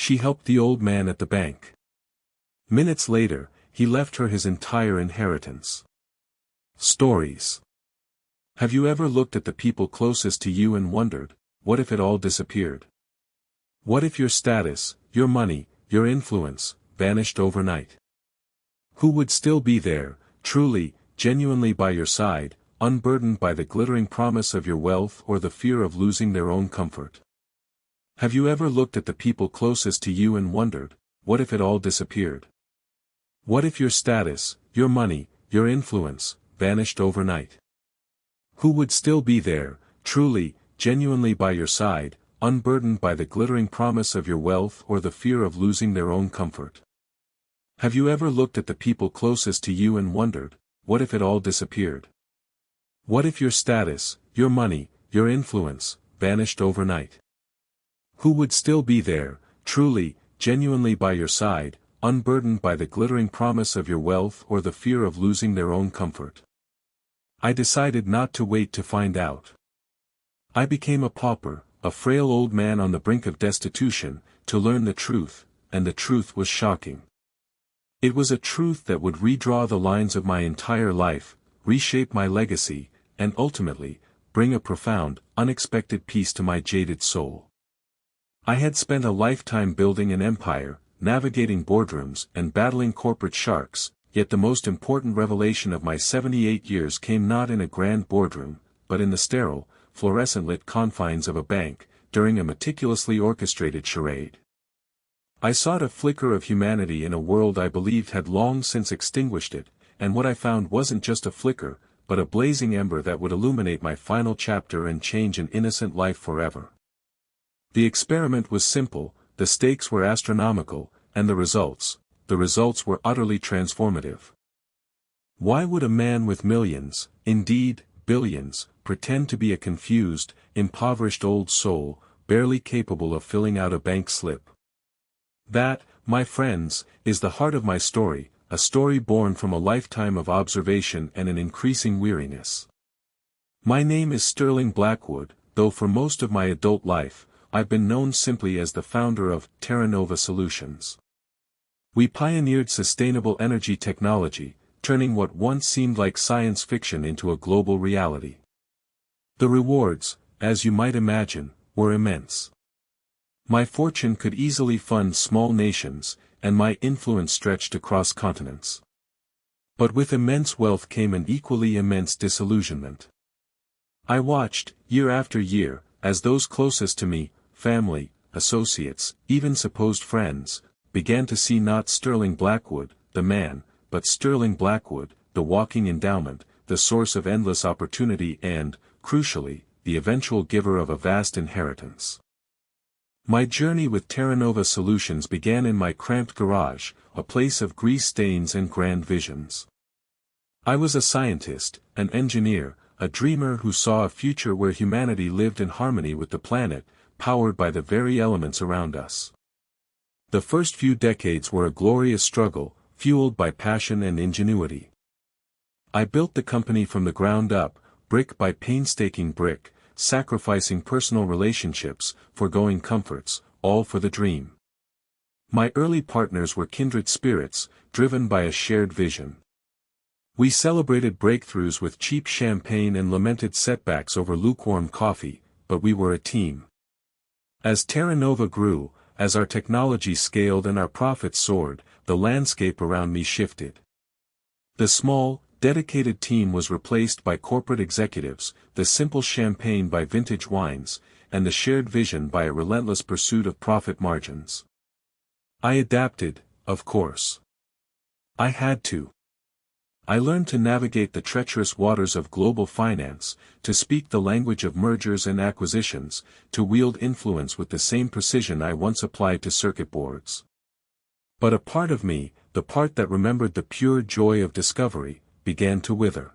She helped the old man at the bank. Minutes later, he left her his entire inheritance. Stories. Have you ever looked at the people closest to you and wondered, what if it all disappeared? What if your status, your money, your influence, vanished overnight? Who would still be there, truly, genuinely by your side, unburdened by the glittering promise of your wealth or the fear of losing their own comfort? Have you ever looked at the people closest to you and wondered, what if it all disappeared? What if your status, your money, your influence, vanished overnight? Who would still be there, truly, genuinely by your side, unburdened by the glittering promise of your wealth or the fear of losing their own comfort? Have you ever looked at the people closest to you and wondered, what if it all disappeared? What if your status, your money, your influence, vanished overnight? Who would still be there, truly, genuinely by your side, unburdened by the glittering promise of your wealth or the fear of losing their own comfort? I decided not to wait to find out. I became a pauper, a frail old man on the brink of destitution, to learn the truth, and the truth was shocking. It was a truth that would redraw the lines of my entire life, reshape my legacy, and ultimately, bring a profound, unexpected peace to my jaded soul. I had spent a lifetime building an empire, navigating boardrooms and battling corporate sharks, yet the most important revelation of my 78 years came not in a grand boardroom, but in the sterile, fluorescent-lit confines of a bank, during a meticulously orchestrated charade. I sought a flicker of humanity in a world I believed had long since extinguished it, and what I found wasn't just a flicker, but a blazing ember that would illuminate my final chapter and change an innocent life forever. The experiment was simple, the stakes were astronomical, and the results were utterly transformative. Why would a man with millions, indeed, billions, pretend to be a confused, impoverished old soul, barely capable of filling out a bank slip? That, my friends, is the heart of my story, a story born from a lifetime of observation and an increasing weariness. My name is Sterling Blackwood, though for most of my adult life, I've been known simply as the founder of Terra Nova Solutions. We pioneered sustainable energy technology, turning what once seemed like science fiction into a global reality. The rewards, as you might imagine, were immense. My fortune could easily fund small nations, and my influence stretched across continents. But with immense wealth came an equally immense disillusionment. I watched, year after year, as those closest to me, family, associates, even supposed friends, began to see not Sterling Blackwood, the man, but Sterling Blackwood, the walking endowment, the source of endless opportunity and, crucially, the eventual giver of a vast inheritance. My journey with Terra Nova Solutions began in my cramped garage, a place of grease stains and grand visions. I was a scientist, an engineer, a dreamer who saw a future where humanity lived in harmony with the planet, powered by the very elements around us. The first few decades were a glorious struggle, fueled by passion and ingenuity. I built the company from the ground up, brick by painstaking brick, sacrificing personal relationships, foregoing comforts, all for the dream. My early partners were kindred spirits, driven by a shared vision. We celebrated breakthroughs with cheap champagne and lamented setbacks over lukewarm coffee, but we were a team. As Terra Nova grew, as our technology scaled and our profits soared, the landscape around me shifted. The small, dedicated team was replaced by corporate executives, the simple champagne by vintage wines, and the shared vision by a relentless pursuit of profit margins. I adapted, of course. I had to. I learned to navigate the treacherous waters of global finance, to speak the language of mergers and acquisitions, to wield influence with the same precision I once applied to circuit boards. But a part of me, the part that remembered the pure joy of discovery, began to wither.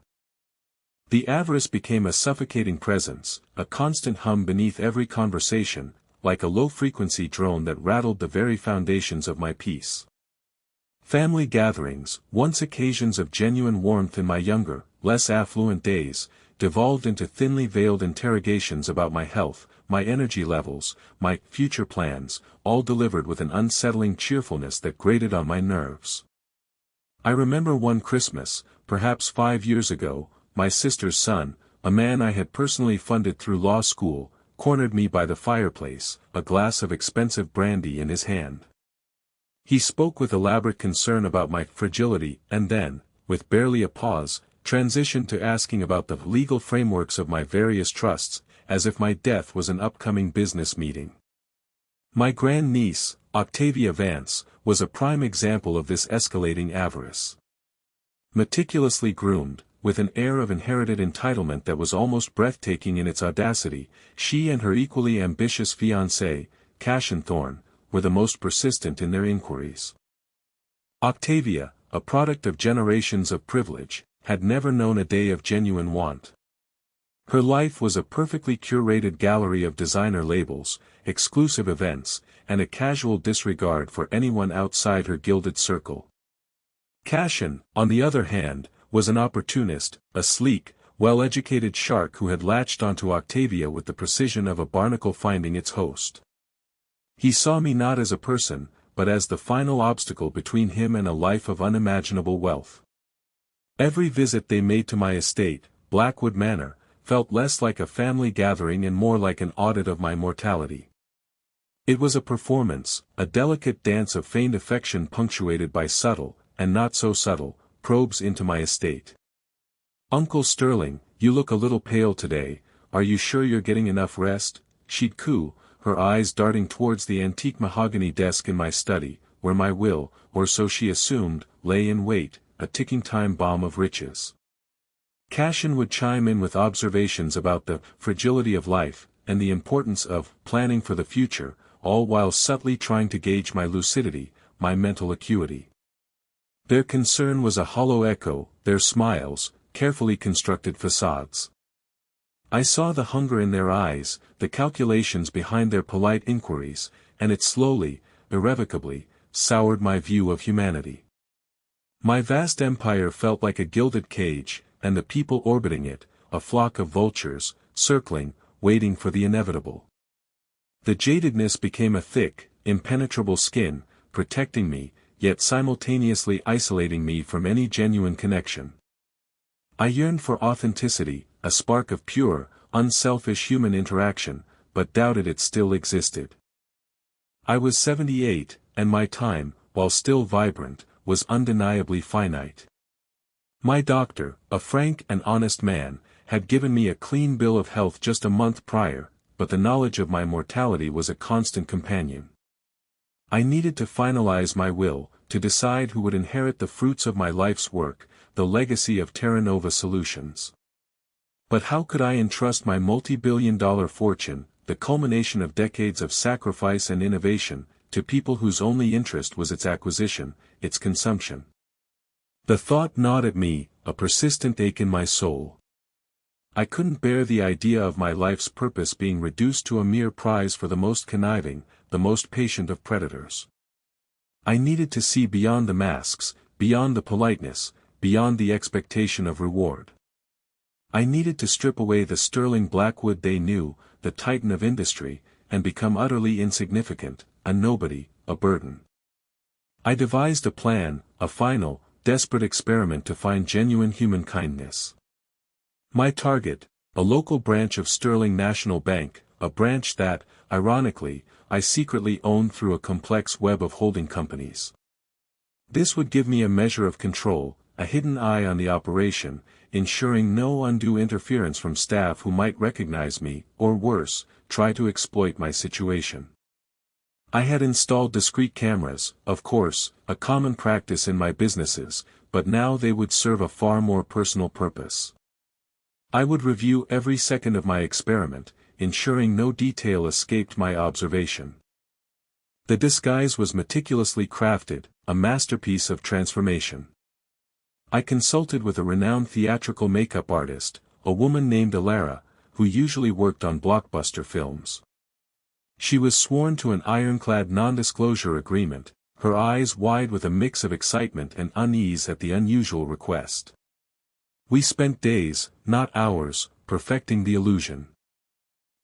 The avarice became a suffocating presence, a constant hum beneath every conversation, like a low-frequency drone that rattled the very foundations of my peace. Family gatherings, once occasions of genuine warmth in my younger, less affluent days, devolved into thinly veiled interrogations about my health, my energy levels, my future plans, all delivered with an unsettling cheerfulness that grated on my nerves. I remember one Christmas, perhaps 5 years ago, my sister's son, a man I had personally funded through law school, cornered me by the fireplace, a glass of expensive brandy in his hand. He spoke with elaborate concern about my fragility and then, with barely a pause, transitioned to asking about the legal frameworks of my various trusts, as if my death was an upcoming business meeting. My grandniece, Octavia Vance, was a prime example of this escalating avarice. Meticulously groomed, with an air of inherited entitlement that was almost breathtaking in its audacity, she and her equally ambitious fiancé, Cassian Thorne, were the most persistent in their inquiries. Octavia, a product of generations of privilege, had never known a day of genuine want. Her life was a perfectly curated gallery of designer labels, exclusive events, and a casual disregard for anyone outside her gilded circle. Cassian, on the other hand, was an opportunist, a sleek, well-educated shark who had latched onto Octavia with the precision of a barnacle finding its host. He saw me not as a person, but as the final obstacle between him and a life of unimaginable wealth. Every visit they made to my estate, Blackwood Manor, felt less like a family gathering and more like an audit of my mortality. It was a performance, a delicate dance of feigned affection punctuated by subtle, and not so subtle, probes into my estate. "Uncle Sterling, you look a little pale today, are you sure you're getting enough rest?" she'd coo, her eyes darting towards the antique mahogany desk in my study, where my will, or so she assumed, lay in wait, a ticking time bomb of riches. Cassian would chime in with observations about the fragility of life, and the importance of planning for the future, all while subtly trying to gauge my lucidity, my mental acuity. Their concern was a hollow echo, their smiles, carefully constructed facades. I saw the hunger in their eyes, the calculations behind their polite inquiries, and it slowly, irrevocably, soured my view of humanity. My vast empire felt like a gilded cage, and the people orbiting it, a flock of vultures, circling, waiting for the inevitable. The jadedness became a thick, impenetrable skin, protecting me, yet simultaneously isolating me from any genuine connection. I yearned for authenticity, a spark of pure, unselfish human interaction, but doubted it still existed. I was 78, and my time, while still vibrant, was undeniably finite. My doctor, a frank and honest man, had given me a clean bill of health just a month prior, but the knowledge of my mortality was a constant companion. I needed to finalize my will, to decide who would inherit the fruits of my life's work, the legacy of Terra Nova Solutions. But how could I entrust my multi-billion-dollar fortune, the culmination of decades of sacrifice and innovation, to people whose only interest was its acquisition, its consumption? The thought gnawed at me, a persistent ache in my soul. I couldn't bear the idea of my life's purpose being reduced to a mere prize for the most conniving, the most patient of predators. I needed to see beyond the masks, beyond the politeness, beyond the expectation of reward. I needed to strip away the sterling Blackwood they knew, the titan of industry, and become utterly insignificant, a nobody, a burden. I devised a plan, a final, desperate experiment to find genuine human kindness. My target, a local branch of Sterling National Bank, a branch that, ironically, I secretly owned through a complex web of holding companies. This would give me a measure of control, a hidden eye on the operation, ensuring no undue interference from staff who might recognize me, or worse, try to exploit my situation. I had installed discrete cameras, of course, a common practice in my businesses, but now they would serve a far more personal purpose. I would review every second of my experiment, ensuring no detail escaped my observation. The disguise was meticulously crafted, a masterpiece of transformation. I consulted with a renowned theatrical makeup artist, a woman named Alara, who usually worked on blockbuster films. She was sworn to an ironclad non-disclosure agreement, her eyes wide with a mix of excitement and unease at the unusual request. We spent days, not hours, perfecting the illusion.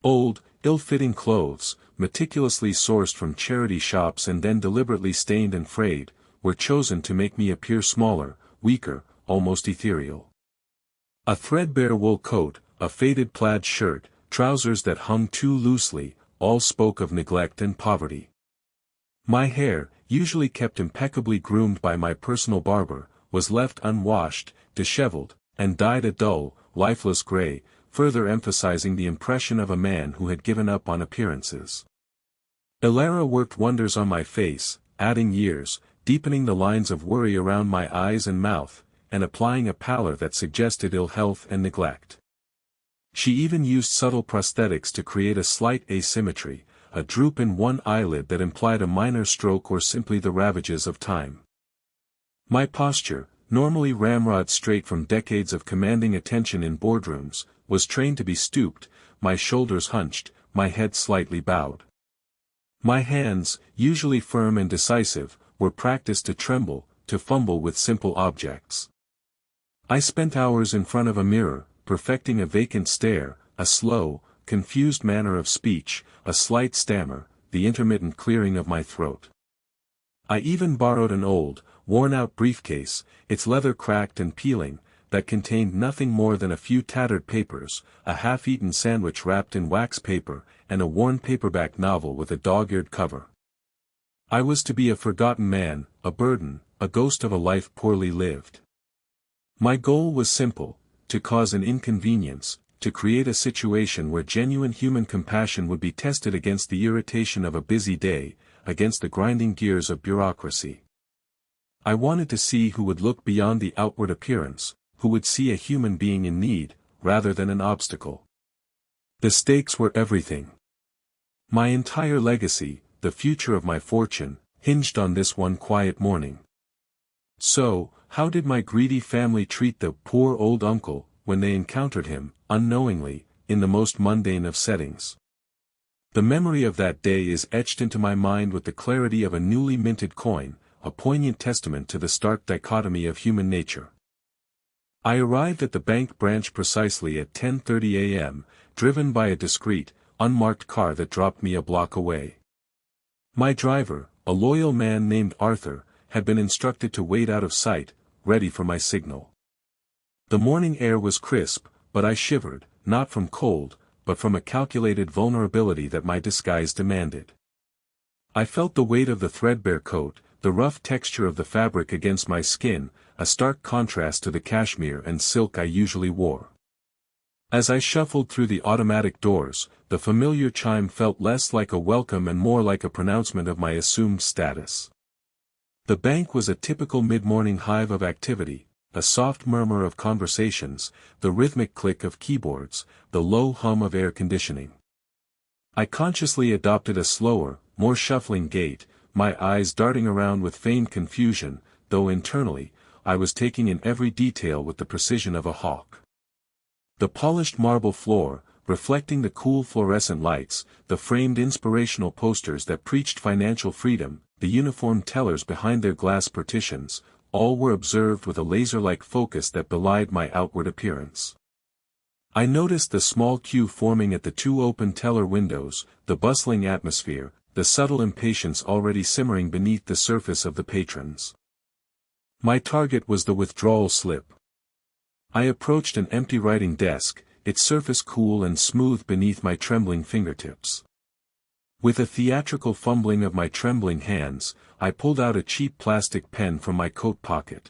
Old, ill-fitting clothes, meticulously sourced from charity shops and then deliberately stained and frayed, were chosen to make me appear smaller, weaker, almost ethereal. A threadbare wool coat, a faded plaid shirt, trousers that hung too loosely, all spoke of neglect and poverty. My hair, usually kept impeccably groomed by my personal barber, was left unwashed, disheveled, and dyed a dull, lifeless gray, further emphasizing the impression of a man who had given up on appearances. Elara worked wonders on my face, adding years, deepening the lines of worry around my eyes and mouth, and applying a pallor that suggested ill health and neglect. She even used subtle prosthetics to create a slight asymmetry, a droop in one eyelid that implied a minor stroke or simply the ravages of time. My posture, normally ramrod straight from decades of commanding attention in boardrooms, was trained to be stooped, my shoulders hunched, my head slightly bowed. My hands, usually firm and decisive, were practiced to tremble, to fumble with simple objects. I spent hours in front of a mirror, perfecting a vacant stare, a slow, confused manner of speech, a slight stammer, the intermittent clearing of my throat. I even borrowed an old, worn-out briefcase, its leather cracked and peeling, that contained nothing more than a few tattered papers, a half-eaten sandwich wrapped in wax paper, and a worn paperback novel with a dog-eared cover. I was to be a forgotten man, a burden, a ghost of a life poorly lived. My goal was simple, to cause an inconvenience, to create a situation where genuine human compassion would be tested against the irritation of a busy day, against the grinding gears of bureaucracy. I wanted to see who would look beyond the outward appearance, who would see a human being in need, rather than an obstacle. The stakes were everything. My entire legacy, the future of my fortune, hinged on this one quiet morning. So, how did my greedy family treat the poor old uncle, when they encountered him, unknowingly, in the most mundane of settings? The memory of that day is etched into my mind with the clarity of a newly minted coin, a poignant testament to the stark dichotomy of human nature. I arrived at the bank branch precisely at 10:30 a.m., driven by a discreet, unmarked car that dropped me a block away. My driver, a loyal man named Arthur, had been instructed to wait out of sight, ready for my signal. The morning air was crisp, but I shivered, not from cold, but from a calculated vulnerability that my disguise demanded. I felt the weight of the threadbare coat, the rough texture of the fabric against my skin, a stark contrast to the cashmere and silk I usually wore. As I shuffled through the automatic doors, the familiar chime felt less like a welcome and more like a pronouncement of my assumed status. The bank was a typical mid-morning hive of activity, a soft murmur of conversations, the rhythmic click of keyboards, the low hum of air conditioning. I consciously adopted a slower, more shuffling gait, my eyes darting around with feigned confusion, though internally, I was taking in every detail with the precision of a hawk. The polished marble floor, reflecting the cool fluorescent lights, the framed inspirational posters that preached financial freedom, the uniformed tellers behind their glass partitions, all were observed with a laser-like focus that belied my outward appearance. I noticed the small queue forming at the two open teller windows, the bustling atmosphere, the subtle impatience already simmering beneath the surface of the patrons. My target was the withdrawal slip. I approached an empty writing desk, its surface cool and smooth beneath my trembling fingertips. With a theatrical fumbling of my trembling hands, I pulled out a cheap plastic pen from my coat pocket.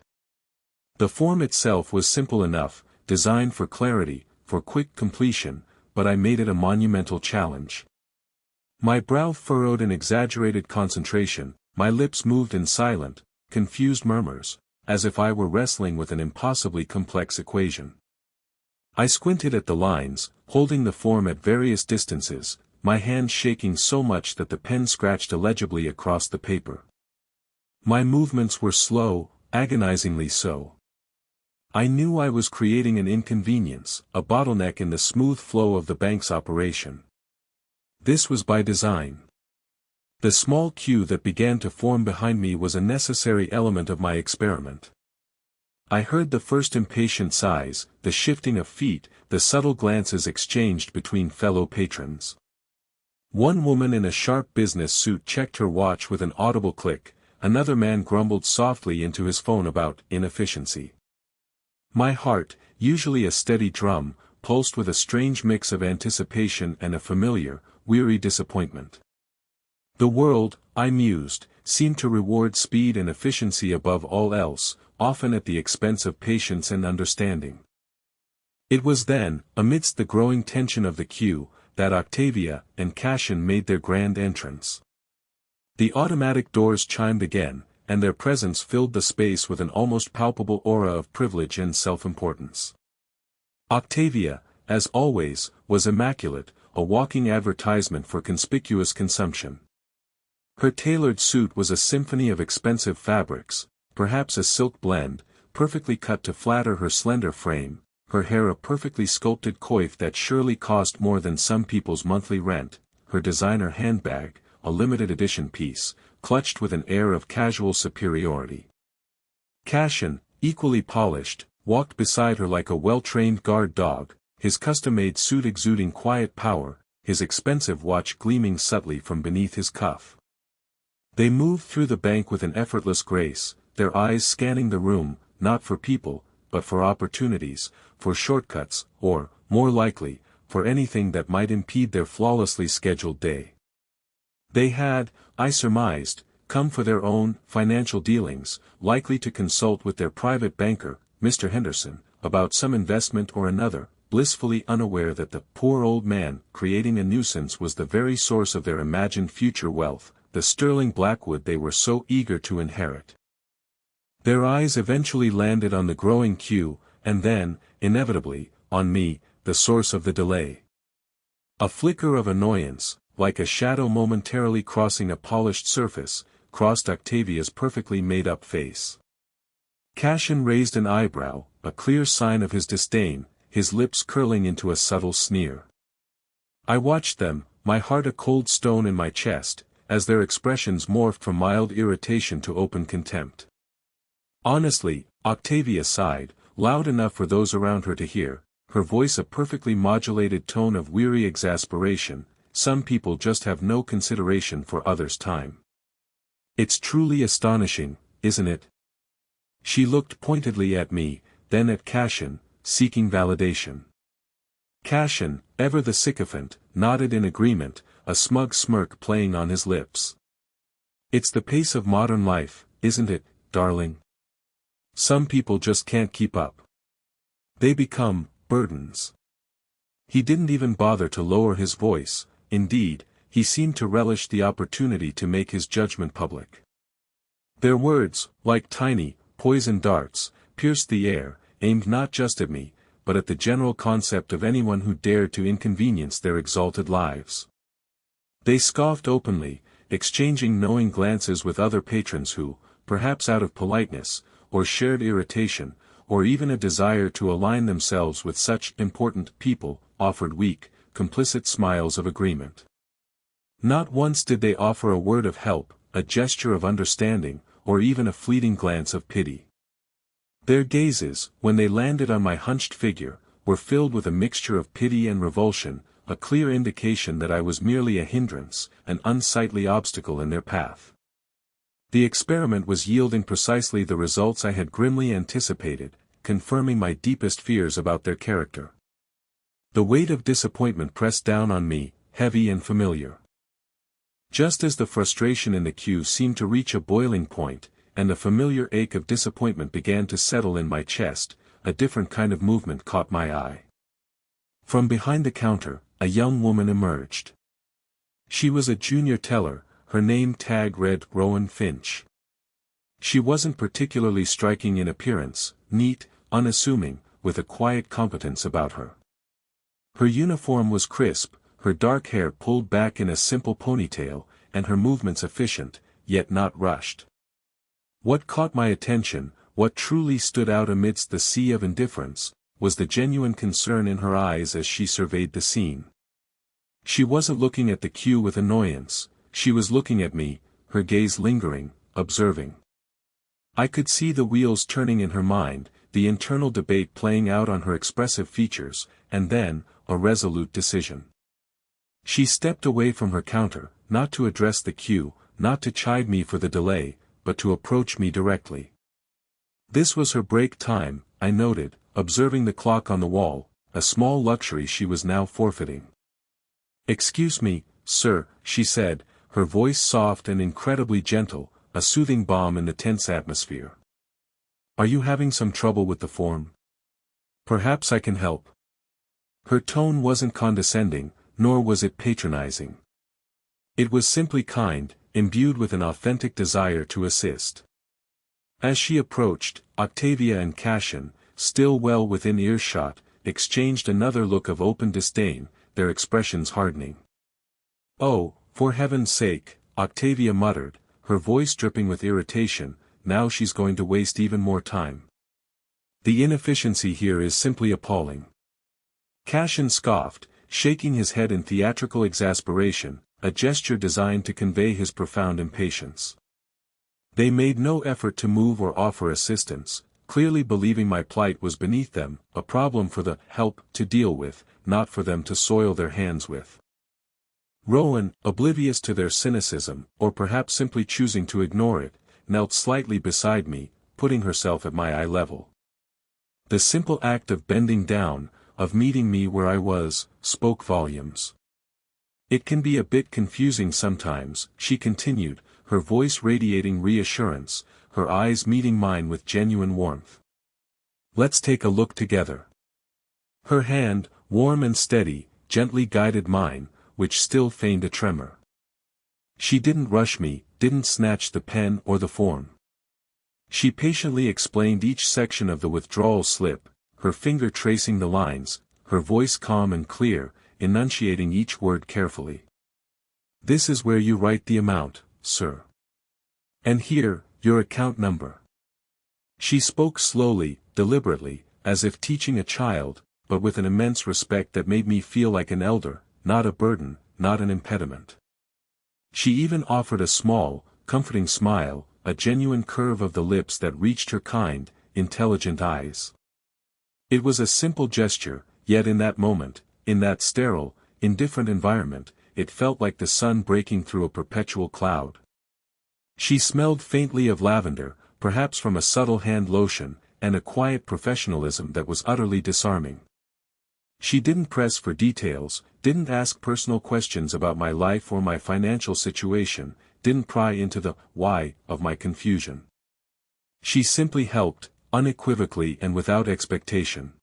The form itself was simple enough, designed for clarity, for quick completion, but I made it a monumental challenge. My brow furrowed in exaggerated concentration, my lips moved in silent, confused murmurs, as if I were wrestling with an impossibly complex equation. I squinted at the lines, holding the form at various distances, my hands shaking so much that the pen scratched illegibly across the paper. My movements were slow, agonizingly so. I knew I was creating an inconvenience, a bottleneck in the smooth flow of the bank's operation. This was by design. The small queue that began to form behind me was a necessary element of my experiment. I heard the first impatient sighs, the shifting of feet, the subtle glances exchanged between fellow patrons. One woman in a sharp business suit checked her watch with an audible click, another man grumbled softly into his phone about inefficiency. My heart, usually a steady drum, pulsed with a strange mix of anticipation and a familiar, weary disappointment. The world, I mused, seemed to reward speed and efficiency above all else, often at the expense of patience and understanding. It was then, amidst the growing tension of the queue, that Octavia and Cashin made their grand entrance. The automatic doors chimed again, and their presence filled the space with an almost palpable aura of privilege and self-importance. Octavia, as always, was immaculate, a walking advertisement for conspicuous consumption. Her tailored suit was a symphony of expensive fabrics, perhaps a silk blend, perfectly cut to flatter her slender frame, her hair a perfectly sculpted coif that surely cost more than some people's monthly rent, her designer handbag, a limited edition piece, clutched with an air of casual superiority. Cashin, equally polished, walked beside her like a well-trained guard dog, his custom-made suit exuding quiet power, his expensive watch gleaming subtly from beneath his cuff. They moved through the bank with an effortless grace, their eyes scanning the room, not for people, but for opportunities, for shortcuts, or, more likely, for anything that might impede their flawlessly scheduled day. They had, I surmised, come for their own financial dealings, likely to consult with their private banker, Mr. Henderson, about some investment or another, blissfully unaware that the poor old man creating a nuisance was the very source of their imagined future wealth, the sterling Blackwood they were so eager to inherit. Their eyes eventually landed on the growing queue, and then, inevitably, on me, the source of the delay. A flicker of annoyance, like a shadow momentarily crossing a polished surface, crossed Octavia's perfectly made-up face. Cashin raised an eyebrow, a clear sign of his disdain, his lips curling into a subtle sneer. I watched them, my heart a cold stone in my chest, as their expressions morphed from mild irritation to open contempt. Honestly, Octavia sighed, loud enough for those around her to hear, her voice a perfectly modulated tone of weary exasperation. Some people just have no consideration for others' time. It's truly astonishing, isn't it? She looked pointedly at me, then at Cashin, seeking validation. Cashin, ever the sycophant, nodded in agreement, a smug smirk playing on his lips. It's the pace of modern life, isn't it, darling? Some people just can't keep up. They become burdens. He didn't even bother to lower his voice. Indeed, he seemed to relish the opportunity to make his judgment public. Their words, like tiny, poisoned darts, pierced the air, aimed not just at me, but at the general concept of anyone who dared to inconvenience their exalted lives. They scoffed openly, exchanging knowing glances with other patrons who, perhaps out of politeness, or shared irritation, or even a desire to align themselves with such important people, offered weak, complicit smiles of agreement. Not once did they offer a word of help, a gesture of understanding, or even a fleeting glance of pity. Their gazes, when they landed on my hunched figure, were filled with a mixture of pity and revulsion, a clear indication that I was merely a hindrance, an unsightly obstacle in their path. The experiment was yielding precisely the results I had grimly anticipated, confirming my deepest fears about their character. The weight of disappointment pressed down on me, heavy and familiar. Just as the frustration in the queue seemed to reach a boiling point, and the familiar ache of disappointment began to settle in my chest, a different kind of movement caught my eye. From behind the counter, a young woman emerged. She was a junior teller, her name tag read Rowan Finch. She wasn't particularly striking in appearance, neat, unassuming, with a quiet competence about her. Her uniform was crisp, her dark hair pulled back in a simple ponytail, and her movements efficient, yet not rushed. What caught my attention, what truly stood out amidst the sea of indifference, was the genuine concern in her eyes as she surveyed the scene. She wasn't looking at the queue with annoyance, she was looking at me, her gaze lingering, observing. I could see the wheels turning in her mind, the internal debate playing out on her expressive features, and then, a resolute decision. She stepped away from her counter, not to address the queue, not to chide me for the delay, but to approach me directly. This was her break time, I noted, observing the clock on the wall, a small luxury she was now forfeiting. "Excuse me, sir," she said, her voice soft and incredibly gentle, a soothing balm in the tense atmosphere. "Are you having some trouble with the form? Perhaps I can help." Her tone wasn't condescending, nor was it patronizing. It was simply kind, imbued with an authentic desire to assist. As she approached, Octavia and Cassian, still well within earshot, exchanged another look of open disdain, their expressions hardening. "Oh, for heaven's sake," Octavia muttered, her voice dripping with irritation, "now she's going to waste even more time. The inefficiency here is simply appalling." Cassian scoffed, shaking his head in theatrical exasperation, a gesture designed to convey his profound impatience. They made no effort to move or offer assistance, clearly believing my plight was beneath them, a problem for the help to deal with, not for them to soil their hands with. Rowan, oblivious to their cynicism, or perhaps simply choosing to ignore it, knelt slightly beside me, putting herself at my eye level. The simple act of bending down, of meeting me where I was, spoke volumes. "It can be a bit confusing sometimes," she continued, her voice radiating reassurance, her eyes meeting mine with genuine warmth. "Let's take a look together." Her hand, warm and steady, gently guided mine, which still feigned a tremor. She didn't rush me, didn't snatch the pen or the form. She patiently explained each section of the withdrawal slip, her finger tracing the lines, her voice calm and clear, enunciating each word carefully. "This is where you write the amount, sir. And here, your account number." She spoke slowly, deliberately, as if teaching a child, but with an immense respect that made me feel like an elder, not a burden, not an impediment. She even offered a small, comforting smile, a genuine curve of the lips that reached her kind, intelligent eyes. It was a simple gesture, yet in that moment, in that sterile, indifferent environment, it felt like the sun breaking through a perpetual cloud. She smelled faintly of lavender, perhaps from a subtle hand lotion, and a quiet professionalism that was utterly disarming. She didn't press for details, didn't ask personal questions about my life or my financial situation, didn't pry into the why of my confusion. She simply helped, unequivocally and without expectation.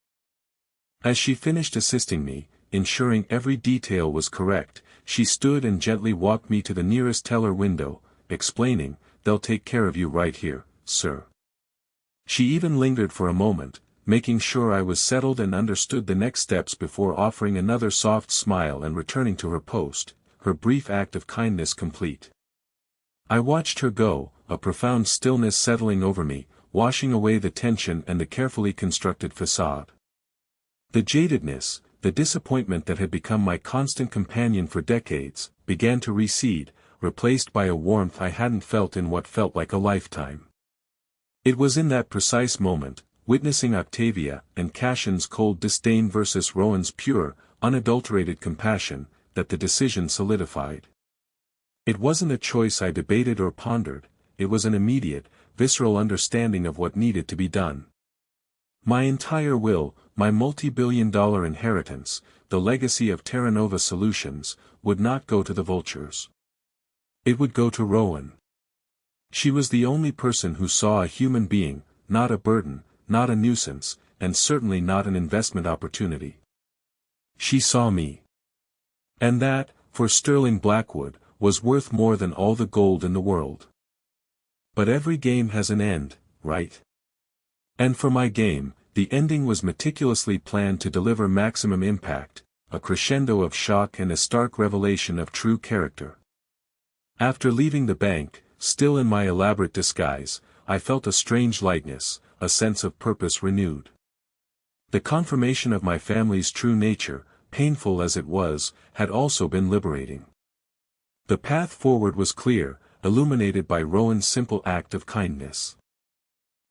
As she finished assisting me, ensuring every detail was correct, she stood and gently walked me to the nearest teller window, explaining, "They'll take care of you right here, sir." She even lingered for a moment, making sure I was settled and understood the next steps before offering another soft smile and returning to her post, her brief act of kindness complete. I watched her go, a profound stillness settling over me, washing away the tension and the carefully constructed facade. The jadedness, the disappointment that had become my constant companion for decades, began to recede, replaced by a warmth I hadn't felt in what felt like a lifetime. It was in that precise moment, witnessing Octavia and Cassian's cold disdain versus Rowan's pure, unadulterated compassion, that the decision solidified. It wasn't a choice I debated or pondered, it was an immediate, visceral understanding of what needed to be done. My entire will, my multi-billion-dollar inheritance, the legacy of Terra Nova Solutions, would not go to the vultures. It would go to Rowan. She was the only person who saw a human being, not a burden, not a nuisance, and certainly not an investment opportunity. She saw me. And that, for Sterling Blackwood, was worth more than all the gold in the world. But every game has an end, right? And for my game, the ending was meticulously planned to deliver maximum impact, a crescendo of shock and a stark revelation of true character. After leaving the bank, still in my elaborate disguise, I felt a strange lightness, a sense of purpose renewed. The confirmation of my family's true nature, painful as it was, had also been liberating. The path forward was clear, illuminated by Rowan's simple act of kindness.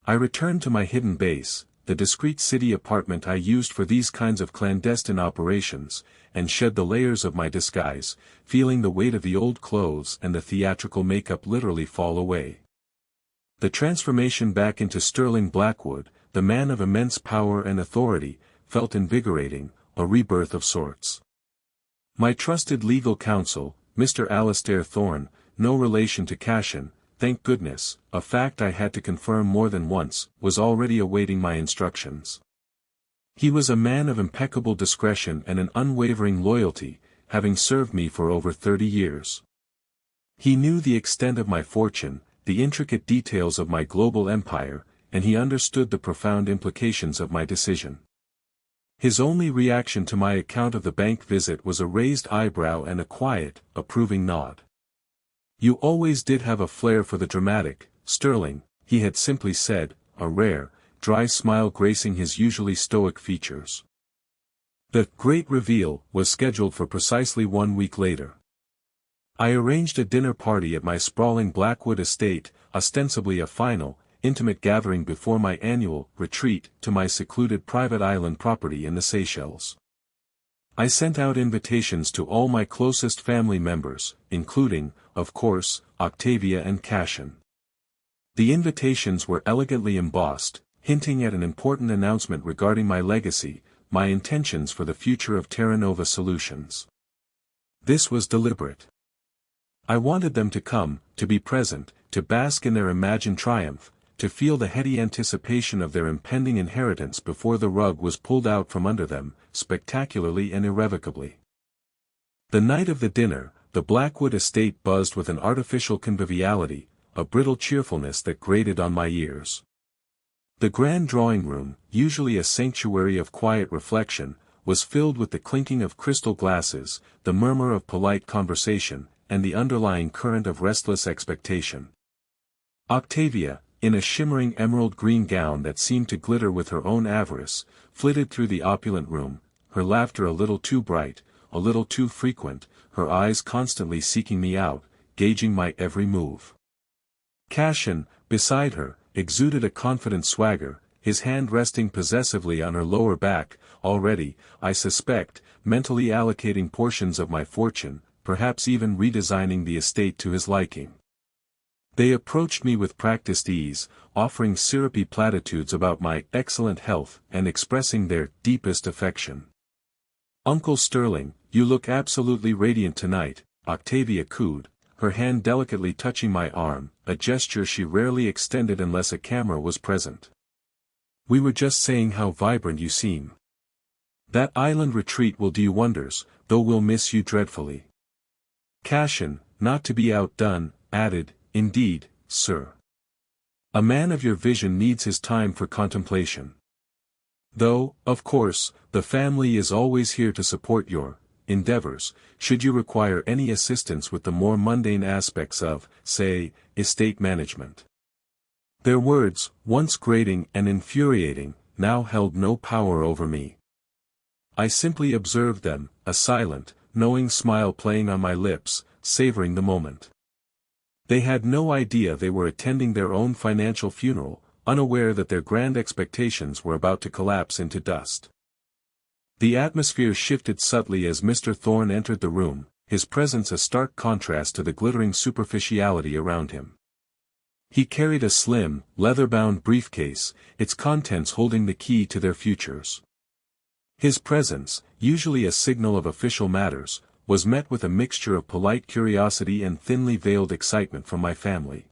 I returned to my hidden base, the discreet city apartment I used for these kinds of clandestine operations, and shed the layers of my disguise, feeling the weight of the old clothes and the theatrical makeup literally fall away. The transformation back into Sterling Blackwood, the man of immense power and authority, felt invigorating, a rebirth of sorts. My trusted legal counsel, Mr. Alastair Thorne, no relation to Cashin, thank goodness, a fact I had to confirm more than once, was already awaiting my instructions. He was a man of impeccable discretion and an unwavering loyalty, having served me for over 30 years. He knew the extent of my fortune, the intricate details of my global empire, and he understood the profound implications of my decision. His only reaction to my account of the bank visit was a raised eyebrow and a quiet, approving nod. "You always did have a flair for the dramatic, Sterling," he had simply said, a rare, dry smile gracing his usually stoic features. The great reveal was scheduled for precisely 1 week later. I arranged a dinner party at my sprawling Blackwood estate, ostensibly a final, intimate gathering before my annual retreat to my secluded private island property in the Seychelles. I sent out invitations to all my closest family members, including, of course, Octavia and Cashin. The invitations were elegantly embossed, hinting at an important announcement regarding my legacy, my intentions for the future of Terra Nova Solutions. This was deliberate. I wanted them to come, to be present, to bask in their imagined triumph, to feel the heady anticipation of their impending inheritance before the rug was pulled out from under them, spectacularly and irrevocably. The night of the dinner, the Blackwood estate buzzed with an artificial conviviality, a brittle cheerfulness that grated on my ears. The grand drawing room, usually a sanctuary of quiet reflection, was filled with the clinking of crystal glasses, the murmur of polite conversation, and the underlying current of restless expectation. Octavia, in a shimmering emerald-green gown that seemed to glitter with her own avarice, flitted through the opulent room, her laughter a little too bright, a little too frequent, her eyes constantly seeking me out, gauging my every move. Cashin, beside her, exuded a confident swagger, his hand resting possessively on her lower back, already, I suspect, mentally allocating portions of my fortune, perhaps even redesigning the estate to his liking. They approached me with practiced ease, offering syrupy platitudes about my excellent health and expressing their deepest affection. "Uncle Sterling, you look absolutely radiant tonight," Octavia cooed, her hand delicately touching my arm, a gesture she rarely extended unless a camera was present. "We were just saying how vibrant you seem. That island retreat will do you wonders, though we'll miss you dreadfully." Cashin, not to be outdone, added, "Indeed, sir. A man of your vision needs his time for contemplation. Though, of course, the family is always here to support your endeavors, should you require any assistance with the more mundane aspects of, say, estate management." Their words, once grating and infuriating, now held no power over me. I simply observed them, a silent, knowing smile playing on my lips, savoring the moment. They had no idea they were attending their own financial funeral, unaware that their grand expectations were about to collapse into dust. The atmosphere shifted subtly as Mr. Thorne entered the room, his presence a stark contrast to the glittering superficiality around him. He carried a slim, leather-bound briefcase, its contents holding the key to their futures. His presence, usually a signal of official matters, was met with a mixture of polite curiosity and thinly veiled excitement from my family.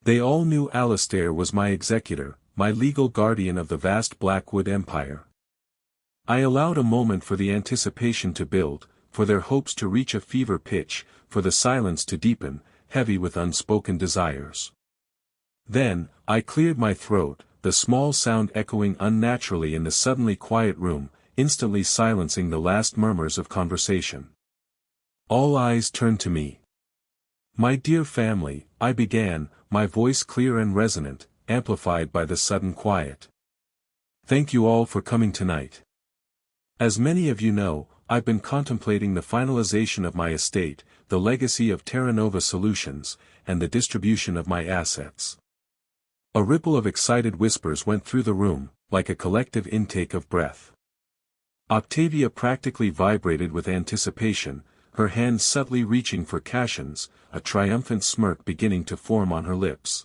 They all knew Alastair was my executor, my legal guardian of the vast Blackwood empire. I allowed a moment for the anticipation to build, for their hopes to reach a fever pitch, for the silence to deepen, heavy with unspoken desires. Then, I cleared my throat, the small sound echoing unnaturally in the suddenly quiet room, instantly silencing the last murmurs of conversation. All eyes turned to me. "My dear family," I began, my voice clear and resonant, amplified by the sudden quiet. "Thank you all for coming tonight. As many of you know, I've been contemplating the finalization of my estate, the legacy of Terra Nova Solutions, and the distribution of my assets." A ripple of excited whispers went through the room, like a collective intake of breath. Octavia practically vibrated with anticipation, her hand subtly reaching for Cassian's, a triumphant smirk beginning to form on her lips.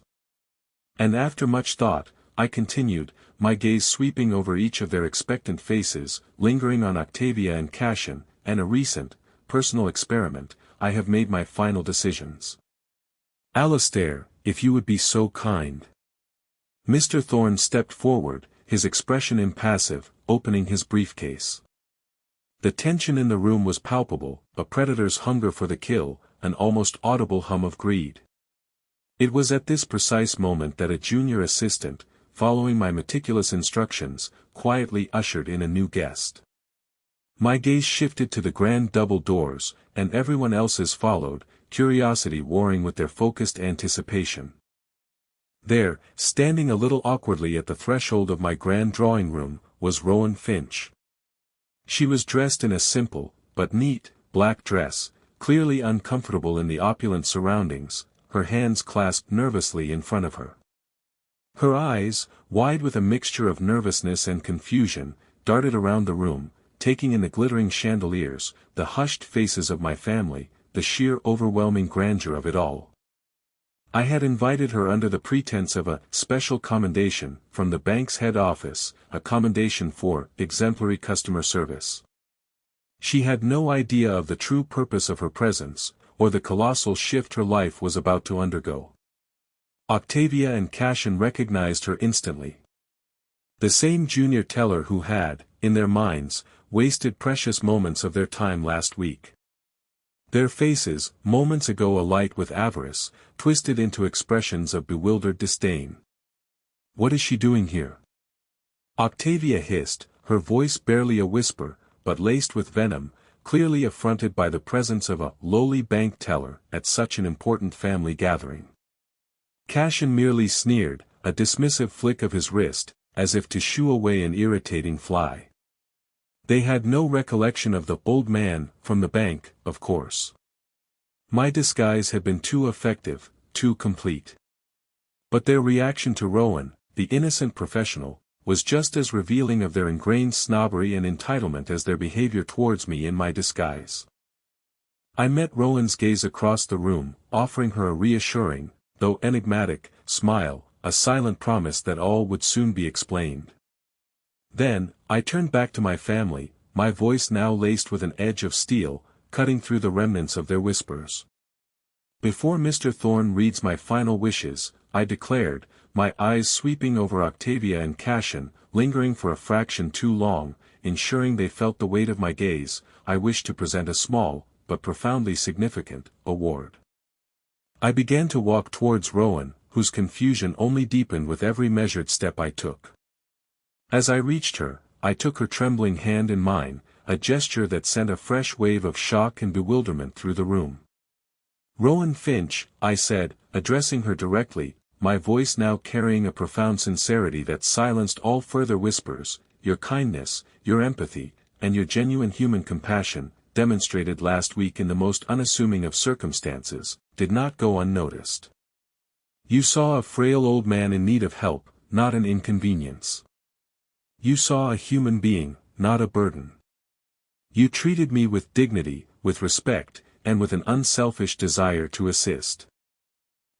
And after much thought, I continued, my gaze sweeping over each of their expectant faces, lingering on Octavia and Cassian, and a recent, personal experiment, I have made my final decisions. Alistair, if you would be so kind. Mr. Thorne stepped forward, his expression impassive, opening his briefcase. The tension in the room was palpable, a predator's hunger for the kill, an almost audible hum of greed. It was at this precise moment that a junior assistant, following my meticulous instructions, quietly ushered in a new guest. My gaze shifted to the grand double doors, and everyone else's followed, curiosity warring with their focused anticipation. There, standing a little awkwardly at the threshold of my grand drawing room, was Rowan Finch. She was dressed in a simple, but neat, black dress, clearly uncomfortable in the opulent surroundings, her hands clasped nervously in front of her. Her eyes, wide with a mixture of nervousness and confusion, darted around the room, taking in the glittering chandeliers, the hushed faces of my family, the sheer overwhelming grandeur of it all. I had invited her under the pretense of a special commendation from the bank's head office, a commendation for exemplary customer service. She had no idea of the true purpose of her presence, or the colossal shift her life was about to undergo. Octavia and Cassian recognized her instantly. The same junior teller who had, in their minds, wasted precious moments of their time last week. Their faces, moments ago alight with avarice, twisted into expressions of bewildered disdain. "What is she doing here?" Octavia hissed, her voice barely a whisper, but laced with venom, clearly affronted by the presence of a lowly bank teller at such an important family gathering. Cassian merely sneered, a dismissive flick of his wrist, as if to shoo away an irritating fly. They had no recollection of the old man from the bank, of course. My disguise had been too effective, too complete. But their reaction to Rowan, the innocent professional, was just as revealing of their ingrained snobbery and entitlement as their behavior towards me in my disguise. I met Rowan's gaze across the room, offering her a reassuring, though enigmatic, smile, a silent promise that all would soon be explained. Then, I turned back to my family, my voice now laced with an edge of steel, cutting through the remnants of their whispers. "Before Mr. Thorne reads my final wishes," I declared, my eyes sweeping over Octavia and Cassian, lingering for a fraction too long, ensuring they felt the weight of my gaze, "I wish to present a small, but profoundly significant, award." I began to walk towards Rowan, whose confusion only deepened with every measured step I took. As I reached her, I took her trembling hand in mine, a gesture that sent a fresh wave of shock and bewilderment through the room. "Rowan Finch," I said, addressing her directly, my voice now carrying a profound sincerity that silenced all further whispers, "your kindness, your empathy, and your genuine human compassion, demonstrated last week in the most unassuming of circumstances, did not go unnoticed. You saw a frail old man in need of help, not an inconvenience. You saw a human being, not a burden. You treated me with dignity, with respect, and with an unselfish desire to assist.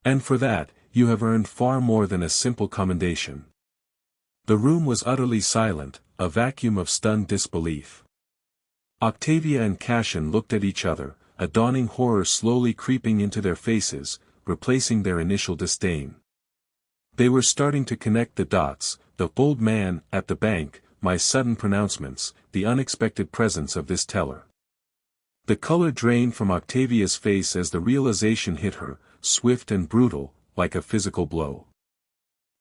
And for that, you have earned far more than a simple commendation." The room was utterly silent, a vacuum of stunned disbelief. Octavia and Cassian looked at each other, a dawning horror slowly creeping into their faces, replacing their initial disdain. They were starting to connect the dots, the old man at the bank, my sudden pronouncements, the unexpected presence of this teller. The color drained from Octavia's face as the realization hit her, swift and brutal, like a physical blow.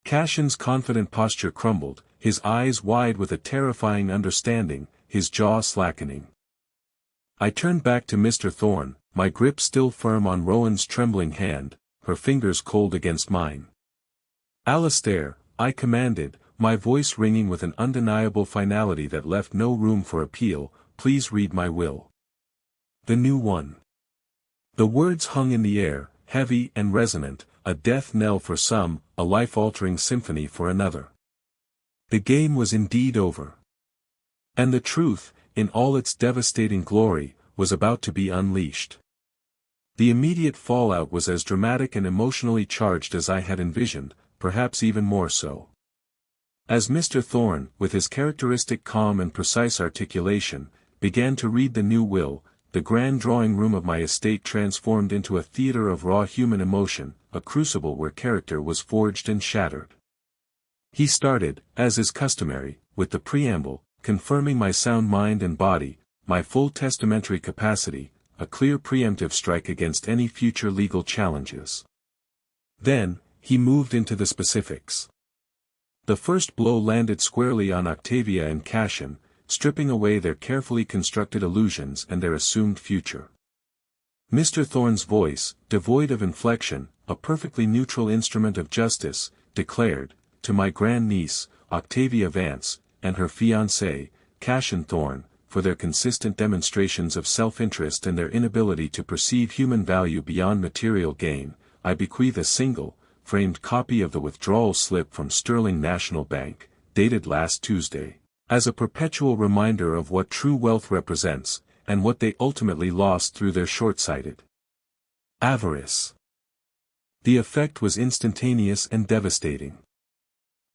Cassian's confident posture crumbled, his eyes wide with a terrifying understanding, his jaw slackening. I turned back to Mr. Thorne, my grip still firm on Rowan's trembling hand, her fingers cold against mine. "Alistair," I commanded, my voice ringing with an undeniable finality that left no room for appeal, "please read my will. The new one." The words hung in the air, heavy and resonant, a death knell for some, a life-altering symphony for another. The game was indeed over. And the truth, in all its devastating glory, was about to be unleashed. The immediate fallout was as dramatic and emotionally charged as I had envisioned, perhaps even more so. As Mr. Thorne, with his characteristic calm and precise articulation, began to read the new will, the grand drawing room of my estate transformed into a theater of raw human emotion, a crucible where character was forged and shattered. He started, as is customary, with the preamble, confirming my sound mind and body, my full testamentary capacity, a clear preemptive strike against any future legal challenges. Then, he moved into the specifics. The first blow landed squarely on Octavia and Cassian, stripping away their carefully constructed illusions and their assumed future. Mr. Thorne's voice, devoid of inflection, a perfectly neutral instrument of justice, declared, to my grandniece, Octavia Vance, and her fiancé, Cassian Thorne, for their consistent demonstrations of self-interest and their inability to perceive human value beyond material gain, I bequeath a single, framed copy of the withdrawal slip from Sterling National Bank, dated last Tuesday, as a perpetual reminder of what true wealth represents, and what they ultimately lost through their short-sighted avarice. The effect was instantaneous and devastating.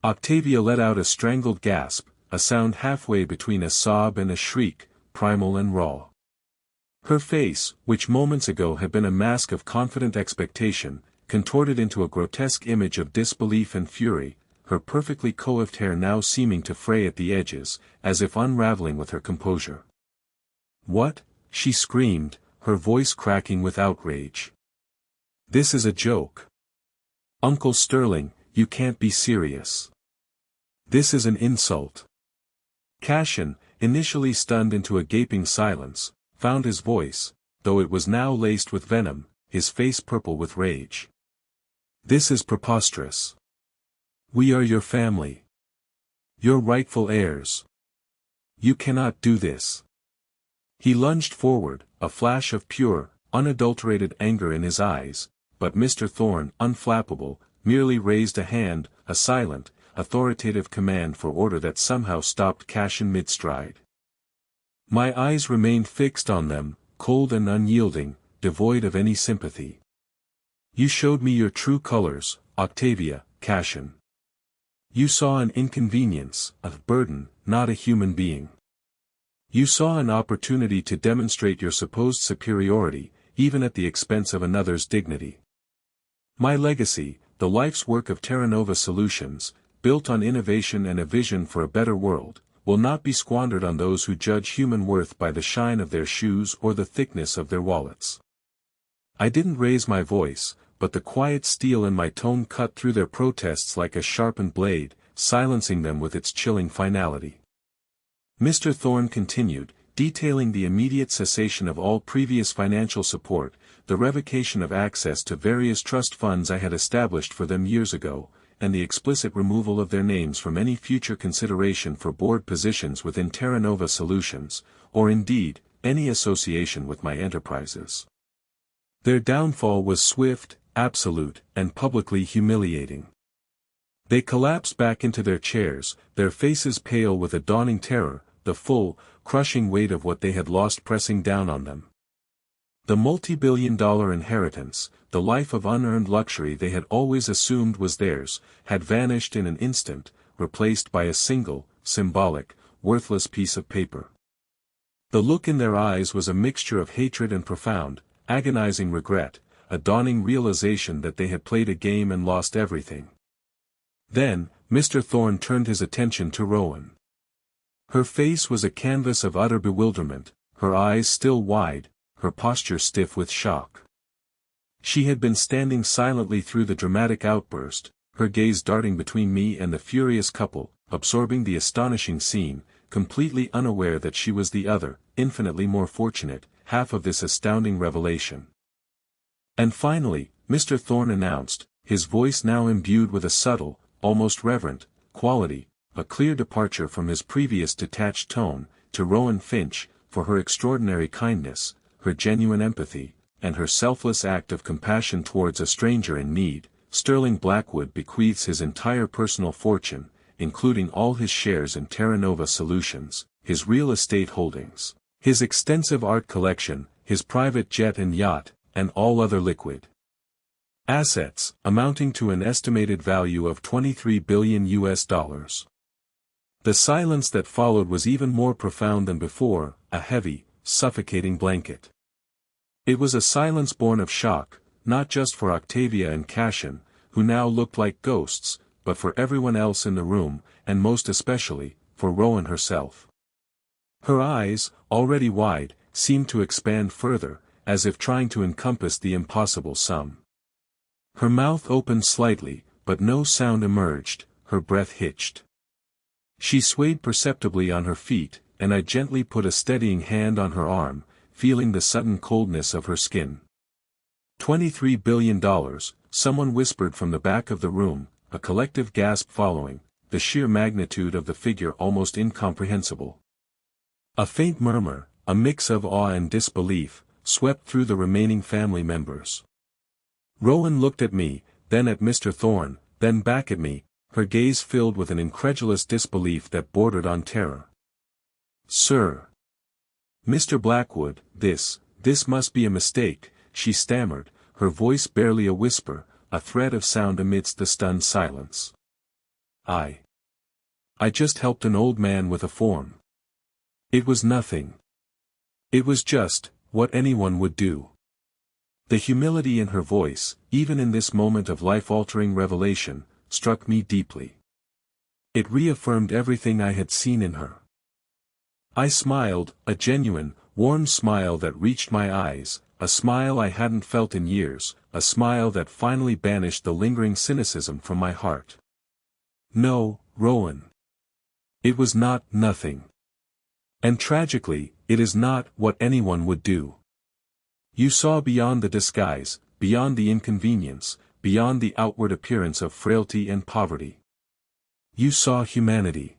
Octavia let out a strangled gasp, a sound halfway between a sob and a shriek, primal and raw. Her face, which moments ago had been a mask of confident expectation, contorted into a grotesque image of disbelief and fury, her perfectly coiffed hair now seeming to fray at the edges, as if unraveling with her composure. "What?" she screamed, her voice cracking with outrage. "This is a joke. Uncle Sterling, you can't be serious. This is an insult." Cassian, initially stunned into a gaping silence, found his voice, though it was now laced with venom, his face purple with rage. "This is preposterous. We are your family. Your rightful heirs. You cannot do this." He lunged forward, a flash of pure, unadulterated anger in his eyes, but Mr. Thorne, unflappable, merely raised a hand, a silent, authoritative command for order that somehow stopped Cassian mid-stride. My eyes remained fixed on them, cold and unyielding, devoid of any sympathy. "You showed me your true colors, Octavia, Cassian. You saw an inconvenience, a burden, not a human being. You saw an opportunity to demonstrate your supposed superiority, even at the expense of another's dignity. My legacy, the life's work of Terra Nova Solutions, built on innovation and a vision for a better world, will not be squandered on those who judge human worth by the shine of their shoes or the thickness of their wallets." I didn't raise my voice, but the quiet steel in my tone cut through their protests like a sharpened blade, silencing them with its chilling finality. Mr. Thorne continued, detailing the immediate cessation of all previous financial support, the revocation of access to various trust funds I had established for them years ago, and the explicit removal of their names from any future consideration for board positions within Terra Nova Solutions, or indeed, any association with my enterprises. Their downfall was swift, absolute, and publicly humiliating. They collapsed back into their chairs, their faces pale with a dawning terror, the full, crushing weight of what they had lost pressing down on them. The multi-billion-dollar inheritance, the life of unearned luxury they had always assumed was theirs, had vanished in an instant, replaced by a single, symbolic, worthless piece of paper. The look in their eyes was a mixture of hatred and profound, agonizing regret, a dawning realization that they had played a game and lost everything. Then, Mr. Thorne turned his attention to Rowan. Her face was a canvas of utter bewilderment, her eyes still wide, her posture stiff with shock. She had been standing silently through the dramatic outburst, her gaze darting between me and the furious couple, absorbing the astonishing scene, completely unaware that she was the other, infinitely more fortunate, half of this astounding revelation. And finally, Mr. Thorne announced, his voice now imbued with a subtle, almost reverent, quality, a clear departure from his previous detached tone, to Rowan Finch, for her extraordinary kindness, her genuine empathy, and her selfless act of compassion towards a stranger in need, Sterling Blackwood bequeaths his entire personal fortune, including all his shares in Terra Nova Solutions, his real estate holdings, his extensive art collection, his private jet and yacht, and all other liquid assets, amounting to an estimated value of $23 billion. The silence that followed was even more profound than before, a heavy, suffocating blanket. It was a silence born of shock, not just for Octavia and Cassian, who now looked like ghosts, but for everyone else in the room, and most especially, for Rowan herself. Her eyes, already wide, seemed to expand further, as if trying to encompass the impossible sum. Her mouth opened slightly, but no sound emerged, her breath hitched. She swayed perceptibly on her feet, and I gently put a steadying hand on her arm, feeling the sudden coldness of her skin. $23 billion, someone whispered from the back of the room, a collective gasp following, the sheer magnitude of the figure almost incomprehensible. A faint murmur, a mix of awe and disbelief, swept through the remaining family members. Rowan looked at me, then at Mr. Thorne, then back at me, her gaze filled with an incredulous disbelief that bordered on terror. "Sir. Mr. Blackwood, this must be a mistake," she stammered, her voice barely a whisper, a thread of sound amidst the stunned silence. I just helped an old man with a form. It was nothing. It was just what anyone would do." The humility in her voice, even in this moment of life-altering revelation, struck me deeply. It reaffirmed everything I had seen in her. I smiled, a genuine, warm smile that reached my eyes, a smile I hadn't felt in years, a smile that finally banished the lingering cynicism from my heart. "No, Rowan. It was not nothing. And tragically, it is not what anyone would do. You saw beyond the disguise, beyond the inconvenience, beyond the outward appearance of frailty and poverty. You saw humanity.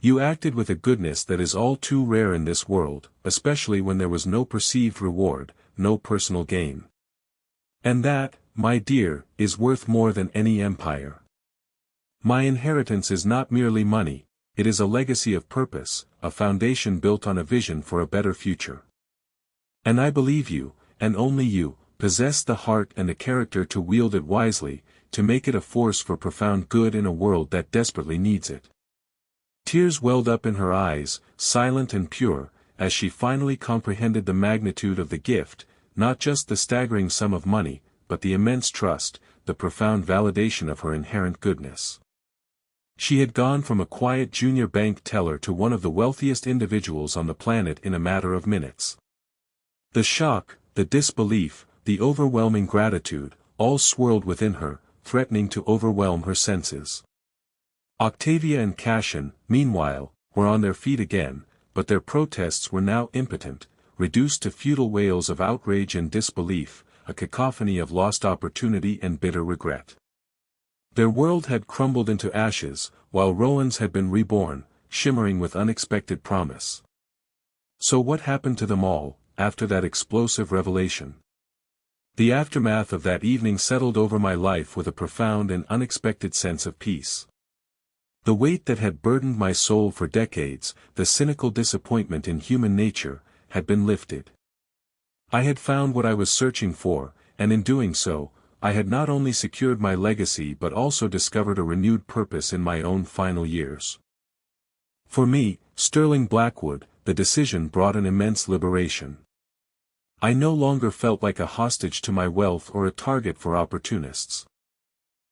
You acted with a goodness that is all too rare in this world, especially when there was no perceived reward, no personal gain. And that, my dear, is worth more than any empire. My inheritance is not merely money, it is a legacy of purpose, a foundation built on a vision for a better future. And I believe you, and only you, possess the heart and the character to wield it wisely, to make it a force for profound good in a world that desperately needs it." Tears welled up in her eyes, silent and pure, as she finally comprehended the magnitude of the gift, not just the staggering sum of money, but the immense trust, the profound validation of her inherent goodness. She had gone from a quiet junior bank teller to one of the wealthiest individuals on the planet in a matter of minutes. The shock, the disbelief, the overwhelming gratitude, all swirled within her, threatening to overwhelm her senses. Octavia and Cassian, meanwhile, were on their feet again, but their protests were now impotent, reduced to futile wails of outrage and disbelief, a cacophony of lost opportunity and bitter regret. Their world had crumbled into ashes, while Rowan's had been reborn, shimmering with unexpected promise. So what happened to them all, after that explosive revelation? The aftermath of that evening settled over my life with a profound and unexpected sense of peace. The weight that had burdened my soul for decades, the cynical disappointment in human nature, had been lifted. I had found what I was searching for, and in doing so, I had not only secured my legacy but also discovered a renewed purpose in my own final years. For me, Sterling Blackwood, the decision brought an immense liberation. I no longer felt like a hostage to my wealth or a target for opportunists.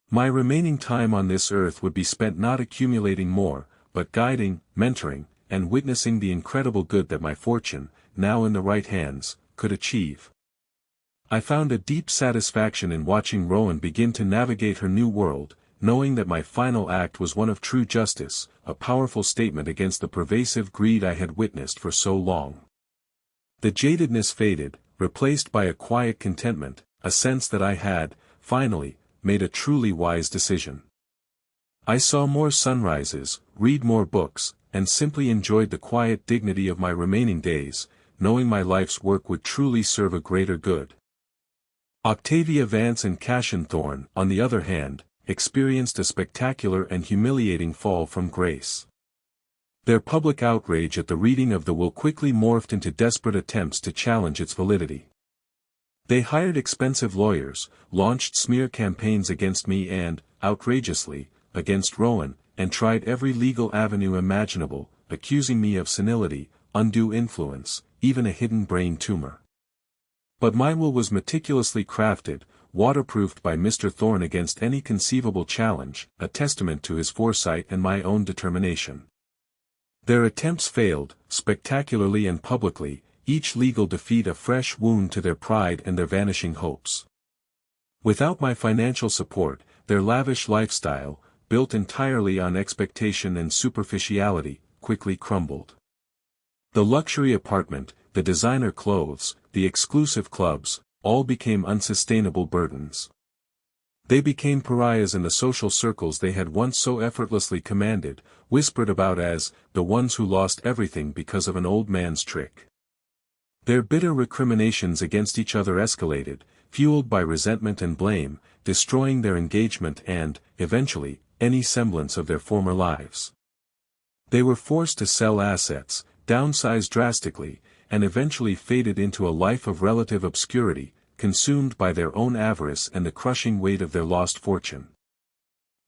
My remaining time on this earth would be spent not accumulating more, but guiding, mentoring, and witnessing the incredible good that my fortune, now in the right hands, could achieve. I found a deep satisfaction in watching Rowan begin to navigate her new world, knowing that my final act was one of true justice, a powerful statement against the pervasive greed I had witnessed for so long. The jadedness faded, replaced by a quiet contentment, a sense that I had, finally, made a truly wise decision. I saw more sunrises, read more books, and simply enjoyed the quiet dignity of my remaining days, knowing my life's work would truly serve a greater good. Octavia Vance and Cassian Thorne, on the other hand, experienced a spectacular and humiliating fall from grace. Their public outrage at the reading of the will quickly morphed into desperate attempts to challenge its validity. They hired expensive lawyers, launched smear campaigns against me and, outrageously, against Rowan, and tried every legal avenue imaginable, accusing me of senility, undue influence, even a hidden brain tumor. But my will was meticulously crafted, waterproofed by Mr. Thorne against any conceivable challenge, a testament to his foresight and my own determination. Their attempts failed, spectacularly and publicly, each legal defeat a fresh wound to their pride and their vanishing hopes. Without my financial support, their lavish lifestyle, built entirely on expectation and superficiality, quickly crumbled. The luxury apartment, the designer clothes, the exclusive clubs, all became unsustainable burdens. They became pariahs in the social circles they had once so effortlessly commanded, whispered about as, the ones who lost everything because of an old man's trick. Their bitter recriminations against each other escalated, fueled by resentment and blame, destroying their engagement and, eventually, any semblance of their former lives. They were forced to sell assets, downsize drastically, and eventually faded into a life of relative obscurity, consumed by their own avarice and the crushing weight of their lost fortune.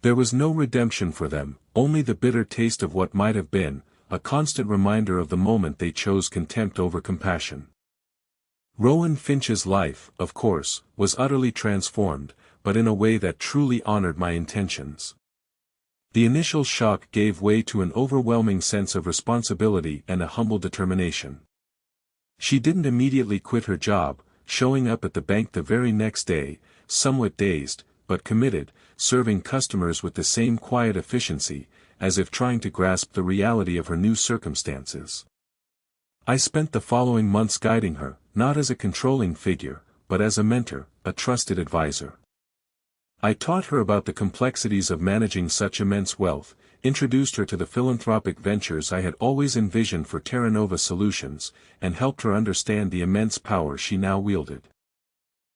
There was no redemption for them, only the bitter taste of what might have been, a constant reminder of the moment they chose contempt over compassion. Rowan Finch's life, of course, was utterly transformed, but in a way that truly honored my intentions. The initial shock gave way to an overwhelming sense of responsibility and a humble determination. She didn't immediately quit her job, showing up at the bank the very next day, somewhat dazed, but committed, serving customers with the same quiet efficiency, as if trying to grasp the reality of her new circumstances. I spent the following months guiding her, not as a controlling figure, but as a mentor, a trusted advisor. I taught her about the complexities of managing such immense wealth, introduced her to the philanthropic ventures I had always envisioned for Terra Nova Solutions, and helped her understand the immense power she now wielded.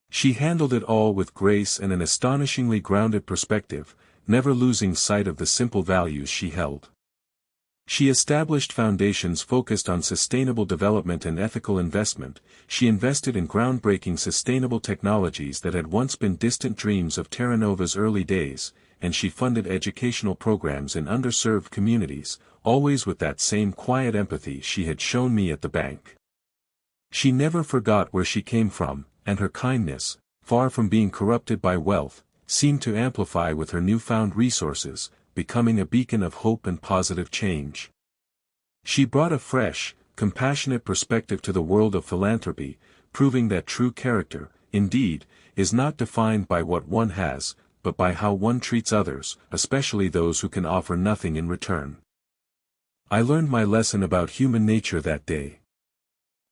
She handled it all with grace and an astonishingly grounded perspective, never losing sight of the simple values she held. She established foundations focused on sustainable development and ethical investment. She invested in groundbreaking sustainable technologies that had once been distant dreams of Terra Nova's early days, and she funded educational programs in underserved communities, always with that same quiet empathy she had shown me at the bank. She never forgot where she came from, and her kindness, far from being corrupted by wealth, seemed to amplify with her newfound resources, becoming a beacon of hope and positive change. She brought a fresh, compassionate perspective to the world of philanthropy, proving that true character, indeed, is not defined by what one has, but by how one treats others, especially those who can offer nothing in return. I learned my lesson about human nature that day.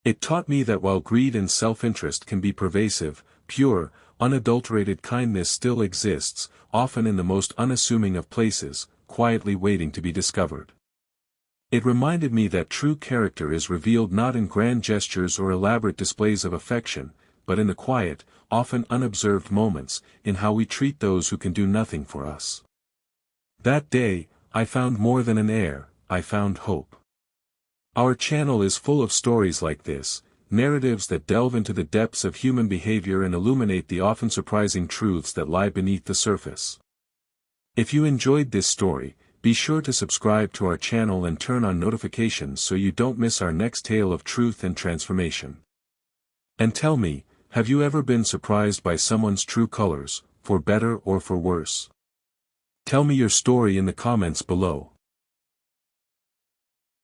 It taught me that while greed and self-interest can be pervasive, pure, unadulterated kindness still exists, often in the most unassuming of places, quietly waiting to be discovered. It reminded me that true character is revealed not in grand gestures or elaborate displays of affection, but in the quiet, often unobserved moments, in how we treat those who can do nothing for us. That day, I found more than an heir, I found hope. Our channel is full of stories like this, narratives that delve into the depths of human behavior and illuminate the often surprising truths that lie beneath the surface. If you enjoyed this story, be sure to subscribe to our channel and turn on notifications so you don't miss our next tale of truth and transformation. And tell me, have you ever been surprised by someone's true colors, for better or for worse? Tell me your story in the comments below.